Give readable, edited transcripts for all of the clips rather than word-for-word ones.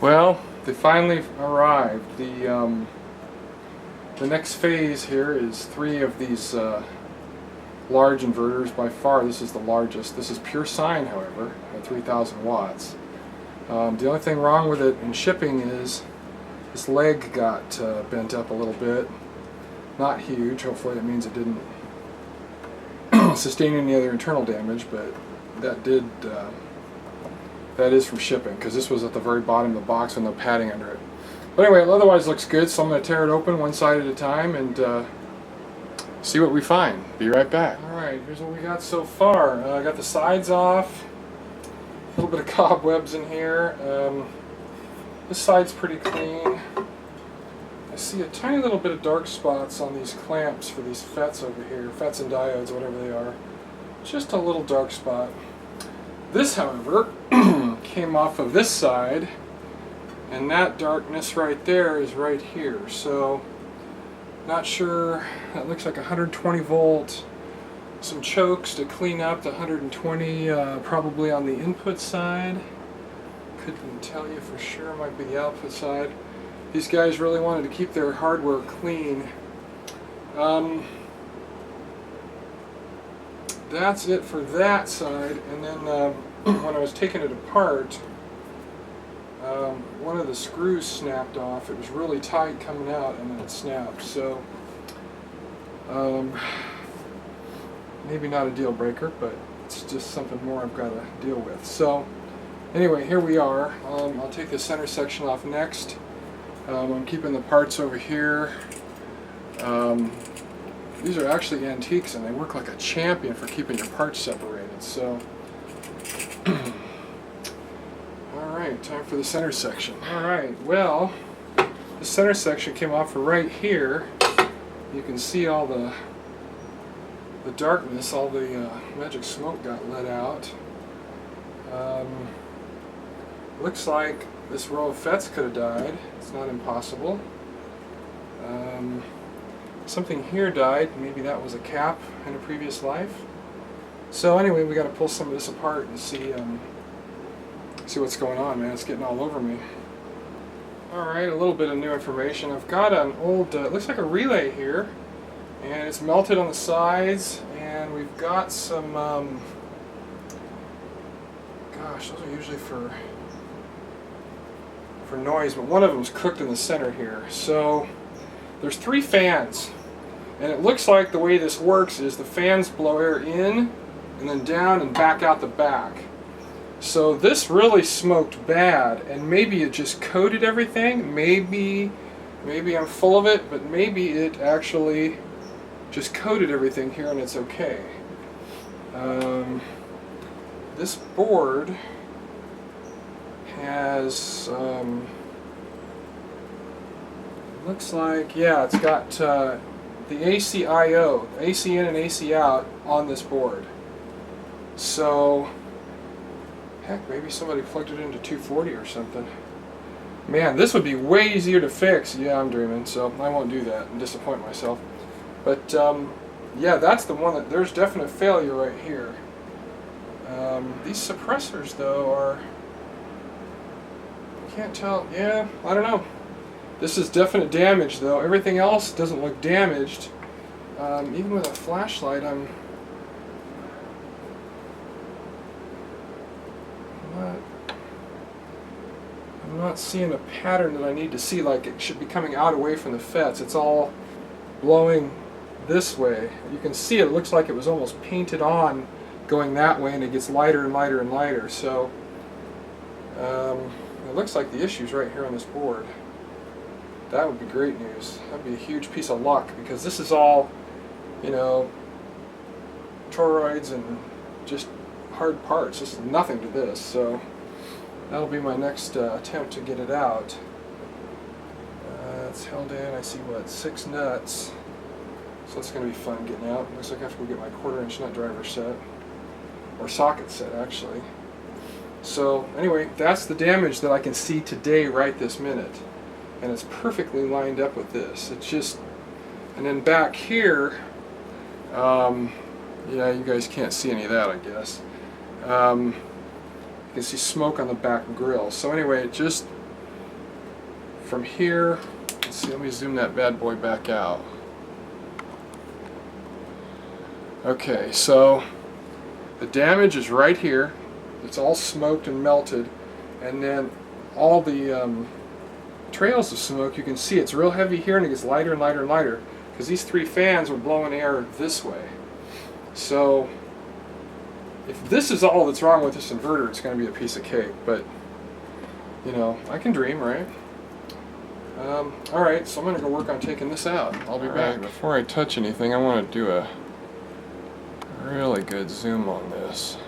Well, they finally arrived. The next phase here is 3 of these large inverters. By far, this is the largest. This is pure sine, however, at 3,000 watts. The only thing wrong with it in shipping is this leg got bent up a little bit. Not huge. Hopefully, it means it didn't sustain any other internal damage, but that did. That is from shipping, because this was at the very bottom of the box with no padding under it. But anyway, it otherwise looks good, so I'm going to tear it open one side at a time and see what we find. Be right back. Alright, here's what we got so far. I got the sides off, a little bit of cobwebs in here. This side's pretty clean. I see a tiny little bit of dark spots on these clamps for these FETs over here, FETs and diodes, whatever they are. Just a little dark spot. This, however, came off of this side, and that darkness right there is right here. So, not sure. That looks like 120 volt. Some chokes to clean up the 120, probably on the input side. Couldn't tell you for sure. Might be the output side. These guys really wanted to keep their hardware clean. That's it for that side, and then when I was taking it apart, one of the screws snapped off. It was really tight coming out, and then it snapped. So maybe not a deal breaker, but it's just something more I've got to deal with. So anyway, here we are. I'll take the center section off next. I'm keeping the parts over here. These are actually antiques, and they work like a champion for keeping your parts separated. So, alright, time for the center section. Alright, well, the center section came off for right here. You can see all the darkness, all the magic smoke got let out. Looks like this row of FETs could have died. It's not impossible. Something here died. Maybe that was a cap in a previous life. So anyway, we got to pull some of this apart and see what's going on, man. It's getting all over me. Alright, a little bit of new information. I've got an old, it looks like a relay here, and it's melted on the sides, and we've got some, gosh, those are usually for noise, but one of them is cooked in the center here. So there's 3 fans, and it looks like the way this works is the fans blow air in and then down and back out the back. So this really smoked bad, and maybe it just coated everything. Maybe I'm full of it, but maybe it actually just coated everything here and it's okay. This board has looks like, yeah, it's got the AC/IO, AC in and AC out on this board. So, heck, maybe somebody plugged it into 240 or something. Man, this would be way easier to fix. Yeah, I'm dreaming, so I won't do that and disappoint myself. But, yeah, that's the one that, there's definite failure right here. These suppressors, though, are, I can't tell, yeah, I don't know. This is definite damage, though. Everything else doesn't look damaged. Even with a flashlight, I'm not seeing a pattern that I need to see. Like, it should be coming out away from the FETs. It's all blowing this way. You can see it looks like it was almost painted on going that way, and it gets lighter and lighter and lighter. So it looks like the issue's right here on this board. That would be great news. That'd be a huge piece of luck, because this is all, you know, toroids and just hard parts. This is nothing to this, so that'll be my next attempt to get it out. It's held in, I see, what, 6 nuts. So that's going to be fun getting out. Looks like I have to go get my 1/4-inch nut driver set. Or socket set, actually. So, anyway, that's the damage that I can see today, right this minute. And it's perfectly lined up with this. It's just, and then back here, yeah, you guys can't see any of that, I guess. You can see smoke on the back grill. So anyway, it just from here, let's see, let me zoom that bad boy back out. Okay, so the damage is right here. It's all smoked and melted, and then all the trails of smoke, you can see it's real heavy here and it gets lighter and lighter and lighter because these 3 fans are blowing air this way. So if this is all that's wrong with this inverter, it's going to be a piece of cake, but you know, I can dream, right? Alright, so I'm going to go work on taking this out. I'll be back. Before I touch anything, I want to do a really good zoom on this.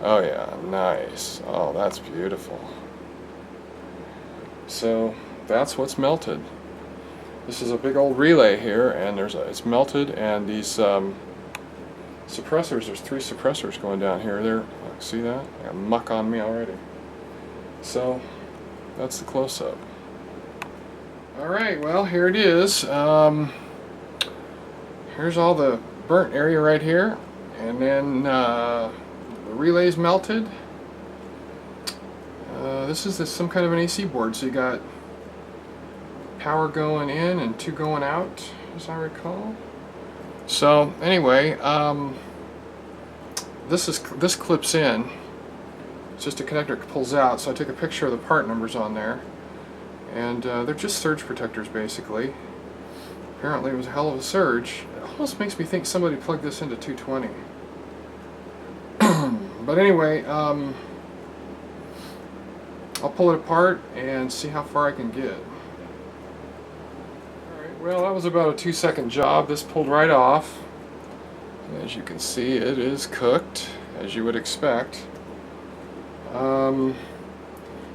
Oh yeah, nice. Oh, that's beautiful. So that's what's melted. This is a big old relay here, and it's melted, and these suppressors, there's 3 suppressors going down here. There, see that? I got muck on me already. So that's the close-up. Alright, well, here it is. Here's all the burnt area right here, and then the relay's melted. This is some kind of an AC board, so you got power going in and 2 going out, as I recall. So anyway, this clips in. It's just a connector that pulls out. So I took a picture of the part numbers on there, and they're just surge protectors basically. Apparently it was a hell of a surge. It almost makes me think somebody plugged this into 220. But anyway, I'll pull it apart and see how far I can get. Alright, well, that was about a 2-second job. This pulled right off. As you can see, it is cooked, as you would expect.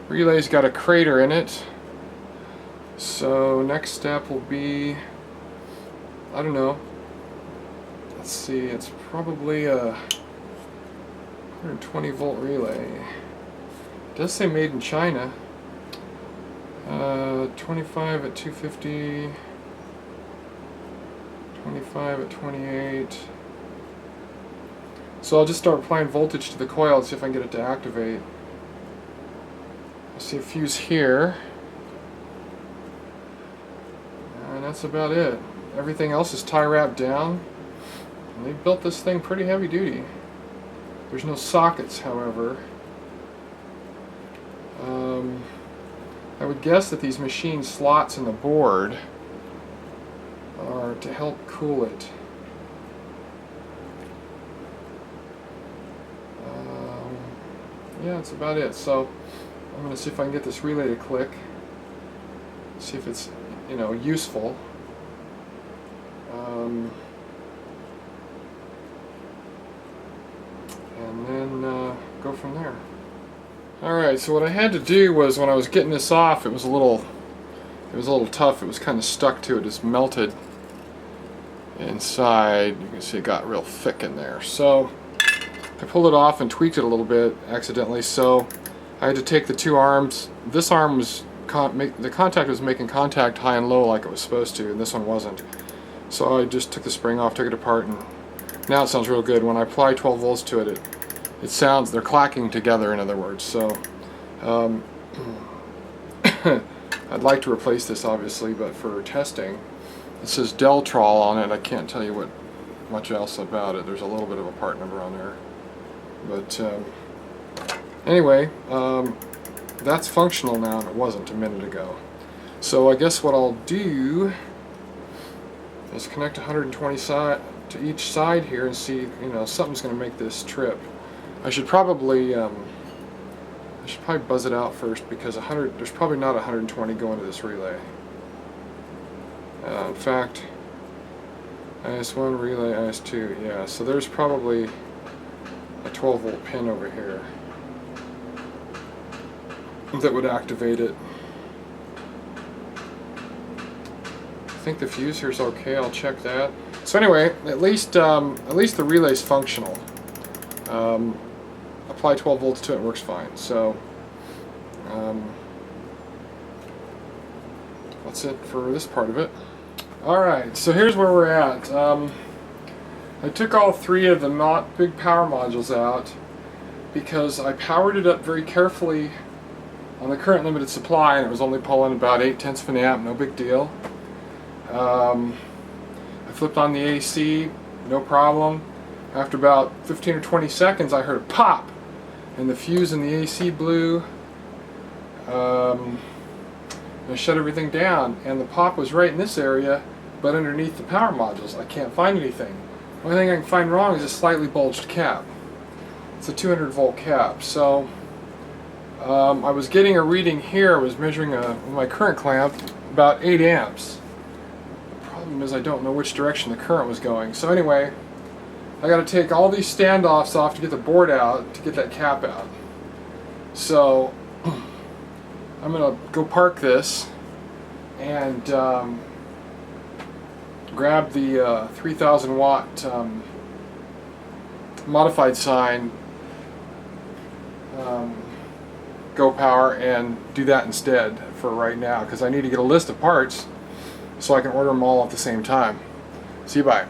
Relay's got a crater in it. So next step will be, I don't know. Let's see, it's probably a 120 volt relay. It does say made in China. 25 at 250, 25 at 28. So I'll just start applying voltage to the coil and see if I can get it to activate. I see a fuse here. And that's about it. Everything else is tie wrapped down. And they built this thing pretty heavy duty. There's no sockets, however. I would guess that these machine slots in the board are to help cool it. Yeah, that's about it. So I'm going to see if I can get this relay to click. See if it's, you know, useful. And then go from there. Alright, so what I had to do was, when I was getting this off, it was a little tough. It was kind of stuck to it. It's melted inside. You can see it got real thick in there. So I pulled it off and tweaked it a little bit accidentally. So I had to take the 2 arms. This arm was the contact was making contact high and low like it was supposed to, and this one wasn't. So I just took the spring off, took it apart, and now it sounds real good. When I apply 12 volts to it, it sounds, they're clacking together, in other words. So I'd like to replace this, obviously, but for testing, it says Deltrol on it. I can't tell you much else about it. There's a little bit of a part number on there. But anyway, that's functional now, and it wasn't a minute ago. So I guess what I'll do is connect 120 to each side here and see, you know, something's going to make this trip. I should probably buzz it out first, because there's probably not 120 going to this relay. In fact, IS1 relay, IS2, yeah, so there's probably a 12 volt pin over here that would activate it. I think the fuse here is okay. I'll check that. So anyway, at least the relay's functional. Apply 12 volts to it, works fine. So that's it for this part of it. Alright, so here's where we're at. I took all three of the big power modules out because I powered it up very carefully on the current limited supply, and it was only pulling about 0.8 of an amp, no big deal. I flipped on the AC, no problem. After about 15 or 20 seconds I heard a pop and the fuse in the AC blew. I shut everything down, and the pop was right in this area but underneath the power modules. I can't find anything. The only thing I can find wrong is a slightly bulged cap. It's a 200 volt cap. So I was getting a reading here. I was measuring with my current clamp about 8 amps. The problem is I don't know which direction the current was going. So anyway, I got to take all these standoffs off to get the board out to get that cap out. So I'm going to go park this and grab the 3000 watt modified sine Go Power and do that instead for right now, because I need to get a list of parts so I can order them all at the same time. See you, bye.